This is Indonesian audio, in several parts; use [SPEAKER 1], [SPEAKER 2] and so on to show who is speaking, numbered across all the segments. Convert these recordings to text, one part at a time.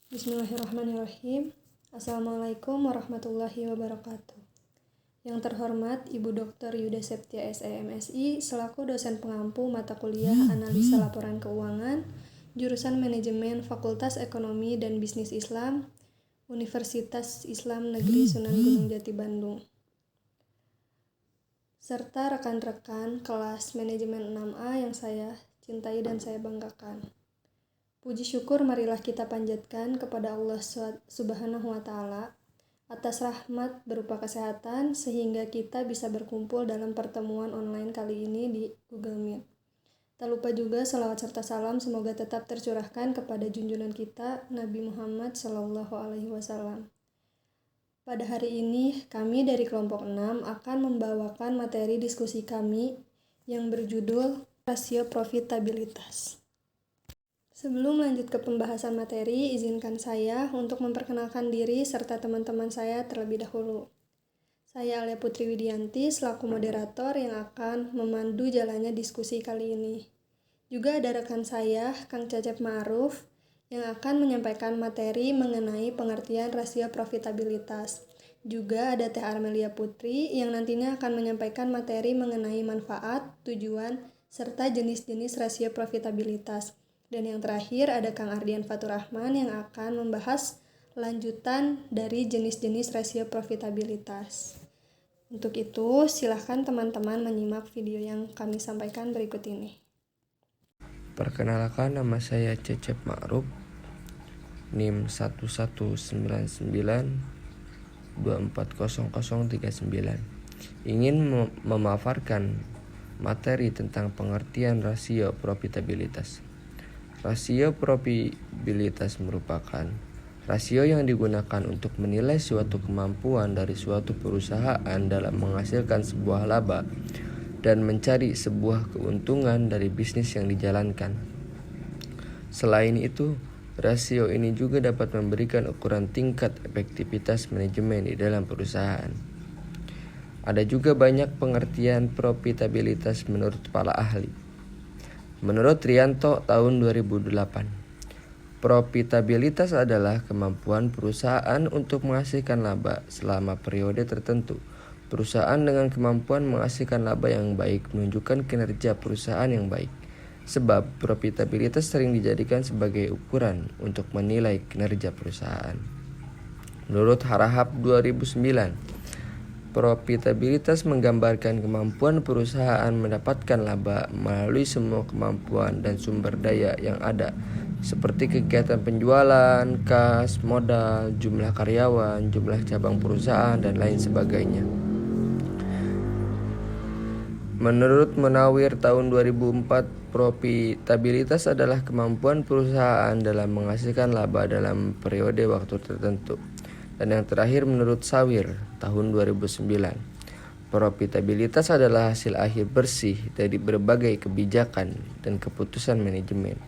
[SPEAKER 1] Bismillahirrahmanirrahim. Assalamualaikum warahmatullahi wabarakatuh. Yang terhormat Ibu Dr. Yuda Septia SEMSI selaku dosen pengampu mata kuliah Analisa Laporan Keuangan, jurusan Manajemen Fakultas Ekonomi dan Bisnis Islam, Universitas Islam Negeri Sunan Gunung Jati Bandung. Serta rekan-rekan kelas Manajemen 6A yang saya cintai dan saya banggakan. Puji syukur marilah kita panjatkan kepada Allah Subhanahu wa Ta'ala atas rahmat berupa kesehatan sehingga kita bisa berkumpul dalam pertemuan online kali ini di Google Meet. Tak lupa juga salawat serta salam semoga tetap tercurahkan kepada junjungan kita Nabi Muhammad SAW. Pada hari ini kami dari kelompok 6 akan membawakan materi diskusi kami yang berjudul rasio profitabilitas. Sebelum lanjut ke pembahasan materi, izinkan saya untuk memperkenalkan diri serta teman-teman saya terlebih dahulu. Saya Alia Putri Widianti selaku moderator yang akan memandu jalannya diskusi kali ini. Juga ada rekan saya, Kang Cecep Ma'ruf, yang akan menyampaikan materi mengenai pengertian rasio profitabilitas. Juga ada Teh Armelia Putri yang nantinya akan menyampaikan materi mengenai manfaat, tujuan, serta jenis-jenis rasio profitabilitas. Dan yang terakhir ada Kang Ardian Faturrahman yang akan membahas lanjutan dari jenis-jenis rasio profitabilitas. Untuk itu, silahkan teman-teman menyimak video yang kami sampaikan berikut ini.
[SPEAKER 2] Perkenalkan, nama saya Cecep Ma'ruf, NIM 1199240039. Ingin memaparkan materi tentang pengertian rasio profitabilitas. Rasio profitabilitas merupakan rasio yang digunakan untuk menilai suatu kemampuan dari suatu perusahaan dalam menghasilkan sebuah laba dan mencari sebuah keuntungan dari bisnis yang dijalankan. Selain itu, rasio ini juga dapat memberikan ukuran tingkat efektivitas manajemen di dalam perusahaan. Ada juga banyak pengertian profitabilitas menurut para ahli. Menurut Rianto tahun 2008, profitabilitas adalah kemampuan perusahaan untuk menghasilkan laba selama periode tertentu. Perusahaan dengan kemampuan menghasilkan laba yang baik menunjukkan kinerja perusahaan yang baik. Sebab profitabilitas sering dijadikan sebagai ukuran untuk menilai kinerja perusahaan. Menurut Harahap 2009, profitabilitas menggambarkan kemampuan perusahaan mendapatkan laba melalui semua kemampuan dan sumber daya yang ada, seperti kegiatan penjualan, kas, modal, jumlah karyawan, jumlah cabang perusahaan, dan lain sebagainya. Menurut Munawir tahun 2004, profitabilitas adalah kemampuan perusahaan dalam menghasilkan laba dalam periode waktu tertentu. Dan yang terakhir menurut Sawir tahun 2009, profitabilitas adalah hasil akhir bersih dari berbagai kebijakan dan keputusan manajemen.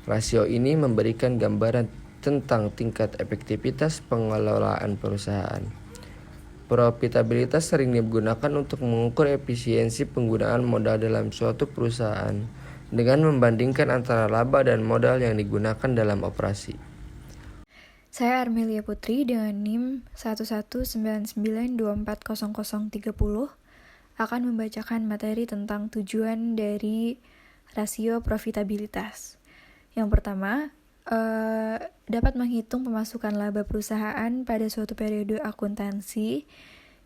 [SPEAKER 2] Rasio ini memberikan gambaran tentang tingkat efektivitas pengelolaan perusahaan. Profitabilitas sering digunakan untuk mengukur efisiensi penggunaan modal dalam suatu perusahaan dengan membandingkan antara laba dan modal yang digunakan dalam operasi.
[SPEAKER 3] Saya Armelia Putri dengan NIM 1199240030 akan membacakan materi tentang tujuan dari rasio profitabilitas. Yang pertama, dapat menghitung pemasukan laba perusahaan pada suatu periode akuntansi.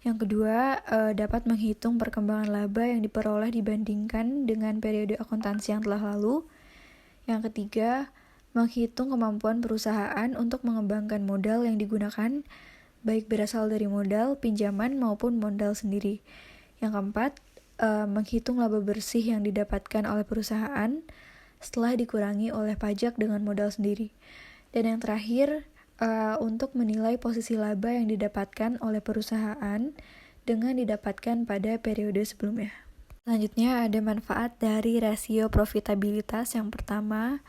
[SPEAKER 3] Yang kedua, dapat menghitung perkembangan laba yang diperoleh dibandingkan dengan periode akuntansi yang telah lalu. Yang ketiga, menghitung kemampuan perusahaan untuk mengembangkan modal yang digunakan, baik berasal dari modal, pinjaman, maupun modal sendiri. Yang keempat, menghitung laba bersih yang didapatkan oleh perusahaan setelah dikurangi oleh pajak dengan modal sendiri. Dan yang terakhir, untuk menilai posisi laba yang didapatkan oleh perusahaan dengan didapatkan pada periode sebelumnya. Selanjutnya ada manfaat dari rasio profitabilitas. Yang pertama,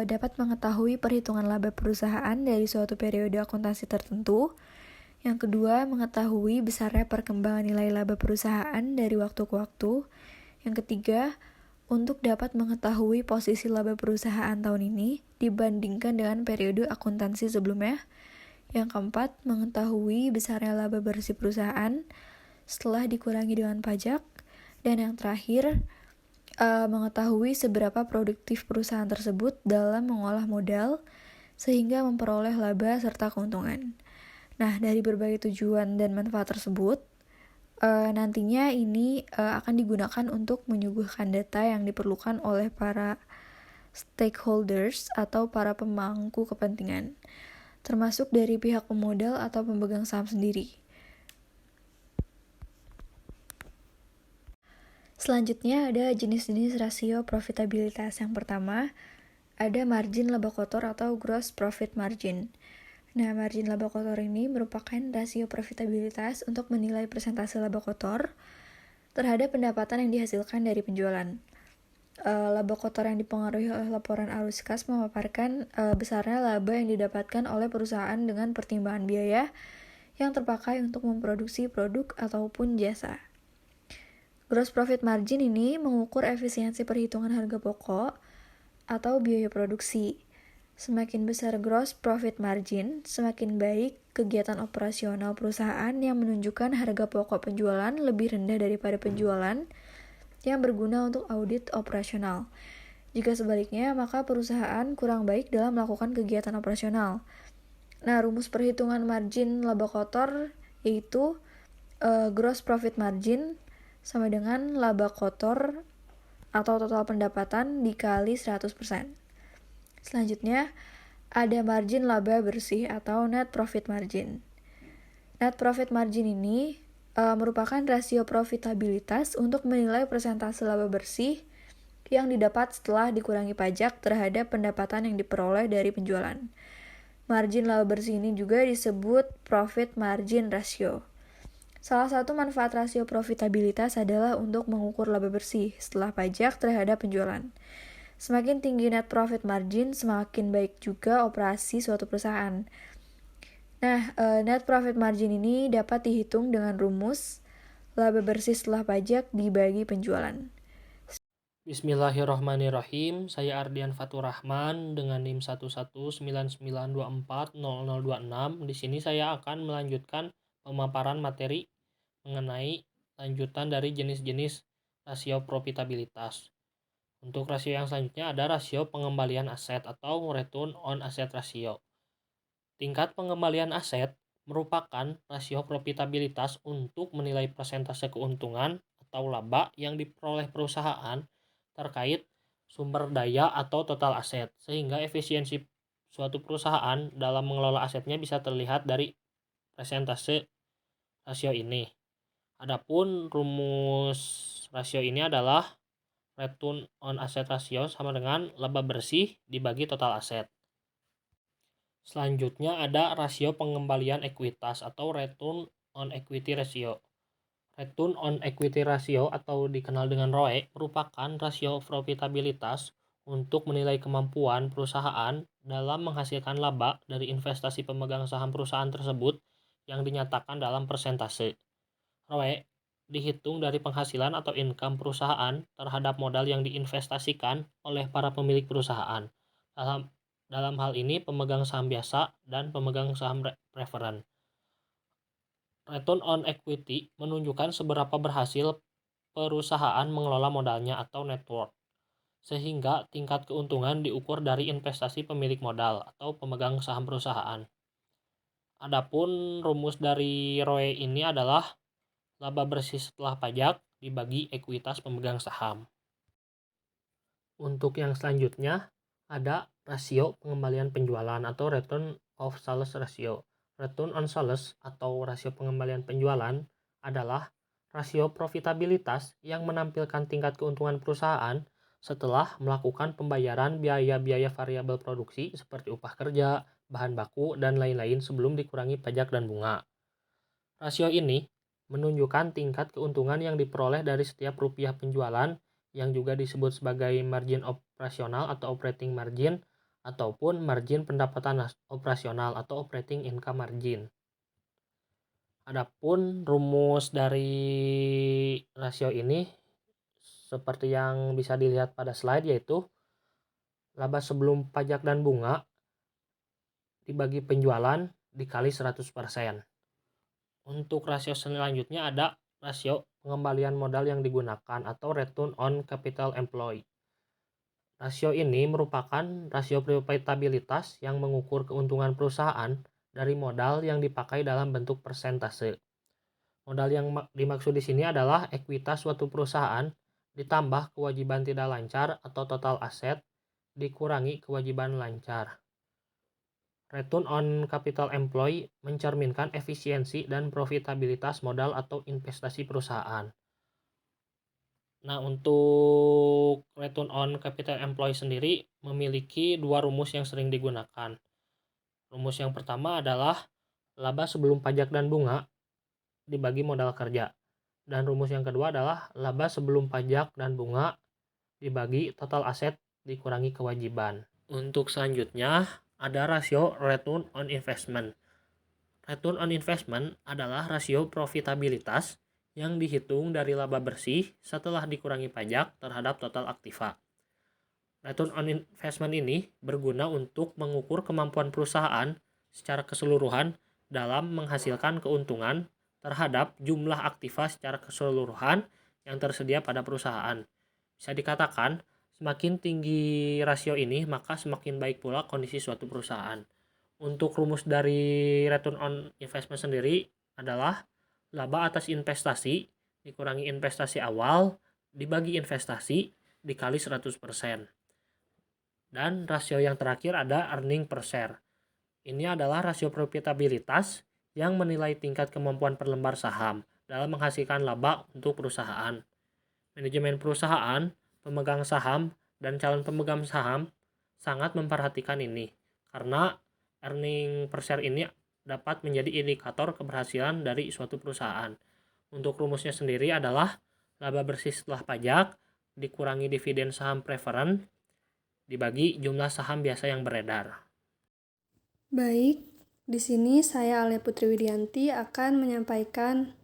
[SPEAKER 3] dapat mengetahui perhitungan laba perusahaan dari suatu periode akuntansi tertentu. Yang kedua, mengetahui besarnya perkembangan nilai laba perusahaan dari waktu ke waktu. Yang ketiga, untuk dapat mengetahui posisi laba perusahaan tahun ini dibandingkan dengan periode akuntansi sebelumnya. Yang keempat, mengetahui besarnya laba bersih perusahaan setelah dikurangi dengan pajak. Dan yang terakhir, mengetahui seberapa produktif perusahaan tersebut dalam mengolah modal sehingga memperoleh laba serta keuntungan. Nah, dari berbagai tujuan dan manfaat tersebut, nantinya ini akan digunakan untuk menyuguhkan data yang diperlukan oleh para stakeholders atau para pemangku kepentingan, termasuk dari pihak pemodal atau pemegang saham sendiri. Selanjutnya ada jenis-jenis rasio profitabilitas. Yang pertama, ada margin laba kotor atau gross profit margin. Nah, margin laba kotor ini merupakan rasio profitabilitas untuk menilai persentase laba kotor terhadap pendapatan yang dihasilkan dari penjualan. Laba kotor yang dipengaruhi oleh laporan arus kas memaparkan besarnya laba yang didapatkan oleh perusahaan dengan pertimbangan biaya yang terpakai untuk memproduksi produk ataupun jasa. Gross profit margin ini mengukur efisiensi perhitungan harga pokok atau biaya produksi. Semakin besar gross profit margin, semakin baik kegiatan operasional perusahaan yang menunjukkan harga pokok penjualan lebih rendah daripada penjualan yang berguna untuk audit operasional. Jika sebaliknya, maka perusahaan kurang baik dalam melakukan kegiatan operasional. Nah, rumus perhitungan margin laba kotor yaitu gross profit margin sama dengan laba kotor atau total pendapatan dikali 100%. Selanjutnya, ada margin laba bersih atau net profit margin. Net profit margin ini merupakan rasio profitabilitas untuk menilai persentase laba bersih yang didapat setelah dikurangi pajak terhadap pendapatan yang diperoleh dari penjualan. Margin laba bersih ini juga disebut profit margin ratio. Salah satu manfaat rasio profitabilitas adalah untuk mengukur laba bersih setelah pajak terhadap penjualan. Semakin tinggi net profit margin, semakin baik juga operasi suatu perusahaan. Nah, net profit margin ini dapat dihitung dengan rumus laba bersih setelah pajak dibagi penjualan.
[SPEAKER 4] Bismillahirrahmanirrahim. Saya Ardian Fatur Rahman dengan NIM 11992400026. Di sini saya akan melanjutkan pemaparan materi mengenai lanjutan dari jenis-jenis rasio profitabilitas. Untuk rasio yang selanjutnya ada rasio pengembalian aset atau return on asset ratio. Tingkat pengembalian aset merupakan rasio profitabilitas untuk menilai persentase keuntungan atau laba yang diperoleh perusahaan terkait sumber daya atau total aset, sehingga efisiensi suatu perusahaan dalam mengelola asetnya bisa terlihat dari persentase rasio ini. Adapun rumus rasio ini adalah return on asset ratio sama dengan laba bersih dibagi total aset. Selanjutnya ada rasio pengembalian ekuitas atau return on equity ratio. Return on equity ratio atau dikenal dengan ROE merupakan rasio profitabilitas untuk menilai kemampuan perusahaan dalam menghasilkan laba dari investasi pemegang saham perusahaan tersebut yang dinyatakan dalam persentase. ROE dihitung dari penghasilan atau income perusahaan terhadap modal yang diinvestasikan oleh para pemilik perusahaan. Dalam hal ini pemegang saham biasa dan pemegang saham preferen. Return on equity menunjukkan seberapa berhasil perusahaan mengelola modalnya atau net worth, sehingga tingkat keuntungan diukur dari investasi pemilik modal atau pemegang saham perusahaan. Adapun rumus dari ROE ini adalah laba bersih setelah pajak dibagi ekuitas pemegang saham. Untuk yang selanjutnya ada rasio pengembalian penjualan atau return of sales ratio. Return on sales atau rasio pengembalian penjualan adalah rasio profitabilitas yang menampilkan tingkat keuntungan perusahaan setelah melakukan pembayaran biaya-biaya variabel produksi seperti upah kerja, bahan baku, dan lain-lain sebelum dikurangi pajak dan bunga. Rasio ini menunjukkan tingkat keuntungan yang diperoleh dari setiap rupiah penjualan yang juga disebut sebagai margin operasional atau operating margin ataupun margin pendapatan operasional atau operating income margin. Adapun rumus dari rasio ini seperti yang bisa dilihat pada slide, yaitu laba sebelum pajak dan bunga dibagi penjualan dikali 100%. Untuk rasio selanjutnya ada rasio pengembalian modal yang digunakan atau return on capital employed. Rasio ini merupakan rasio profitabilitas yang mengukur keuntungan perusahaan dari modal yang dipakai dalam bentuk persentase. Modal yang dimaksud di sini adalah ekuitas suatu perusahaan ditambah kewajiban tidak lancar atau total aset dikurangi kewajiban lancar. Return on capital employed mencerminkan efisiensi dan profitabilitas modal atau investasi perusahaan. Nah, untuk return on capital employed sendiri memiliki dua rumus yang sering digunakan. Rumus yang pertama adalah laba sebelum pajak dan bunga dibagi modal kerja. Dan rumus yang kedua adalah laba sebelum pajak dan bunga dibagi total aset dikurangi kewajiban. Untuk selanjutnya ada rasio return on investment. Return on investment adalah rasio profitabilitas yang dihitung dari laba bersih setelah dikurangi pajak terhadap total aktiva. Return on investment ini berguna untuk mengukur kemampuan perusahaan secara keseluruhan dalam menghasilkan keuntungan terhadap jumlah aktiva secara keseluruhan yang tersedia pada perusahaan. Bisa dikatakan, semakin tinggi rasio ini, maka semakin baik pula kondisi suatu perusahaan. Untuk rumus dari return on investment sendiri adalah laba atas investasi dikurangi investasi awal dibagi investasi dikali 100%. Dan rasio yang terakhir ada earning per share. Ini adalah rasio profitabilitas yang menilai tingkat kemampuan per lembar saham dalam menghasilkan laba untuk perusahaan. Manajemen perusahaan, pemegang saham, dan calon pemegang saham sangat memperhatikan ini karena earning per share ini dapat menjadi indikator keberhasilan dari suatu perusahaan. Untuk rumusnya sendiri adalah laba bersih setelah pajak dikurangi dividen saham preferen dibagi jumlah saham biasa yang beredar.
[SPEAKER 1] Baik, di sini saya Alia Putri Widianti akan menyampaikan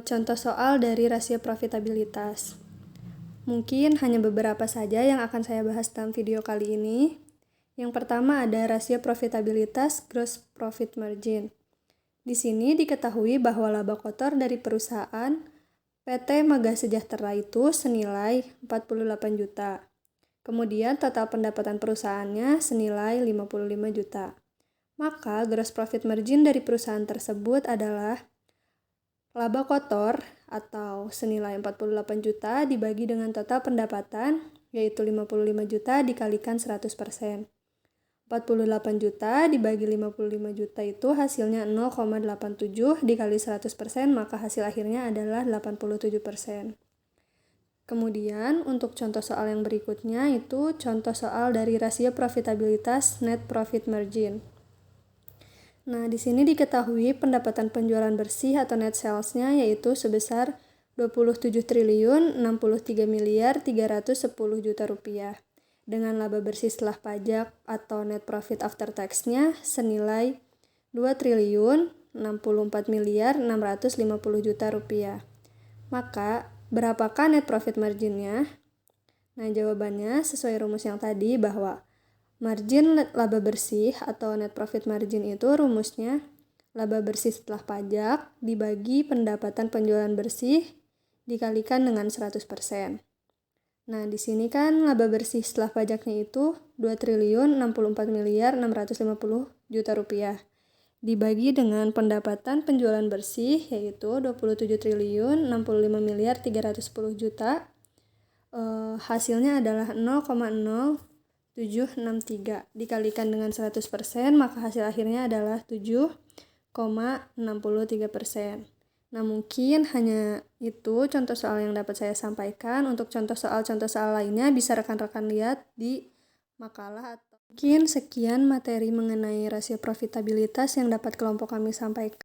[SPEAKER 1] contoh soal dari rasio profitabilitas. Mungkin hanya beberapa saja yang akan saya bahas dalam video kali ini. Yang pertama ada rasio profitabilitas gross profit margin. Di sini diketahui bahwa laba kotor dari perusahaan PT Mega Sejahtera itu senilai 48 juta. Kemudian total pendapatan perusahaannya senilai 55 juta. Maka gross profit margin dari perusahaan tersebut adalah laba kotor atau senilai 48 juta dibagi dengan total pendapatan yaitu 55 juta dikalikan 100%. 48 juta dibagi 55 juta itu hasilnya 0,87 dikali 100%, maka hasil akhirnya adalah 87%. Kemudian untuk contoh soal yang berikutnya itu contoh soal dari rasio profitabilitas net profit margin. Nah, di sini diketahui pendapatan penjualan bersih atau net sales-nya yaitu sebesar 27 triliun 63 miliar 310 juta rupiah. Dengan laba bersih setelah pajak atau net profit after tax-nya senilai 2 triliun 64 miliar 650 juta rupiah. Maka, berapakah net profit margin-nya? Nah, jawabannya sesuai rumus yang tadi bahwa margin laba bersih atau net profit margin itu rumusnya laba bersih setelah pajak dibagi pendapatan penjualan bersih dikalikan dengan 100%. Nah, di sini kan laba bersih setelah pajaknya itu 2 triliun 64 miliar 650 juta rupiah. Dibagi dengan pendapatan penjualan bersih yaitu 27 triliun 65 miliar 310 juta. Hasilnya adalah 0,0763 dikalikan dengan 100%, maka hasil akhirnya adalah 7,63%. Nah, mungkin hanya itu contoh soal yang dapat saya sampaikan. Untuk contoh soal lainnya bisa rekan-rekan lihat di makalah atau mungkin sekian materi mengenai rasio profitabilitas yang dapat kelompok kami sampaikan.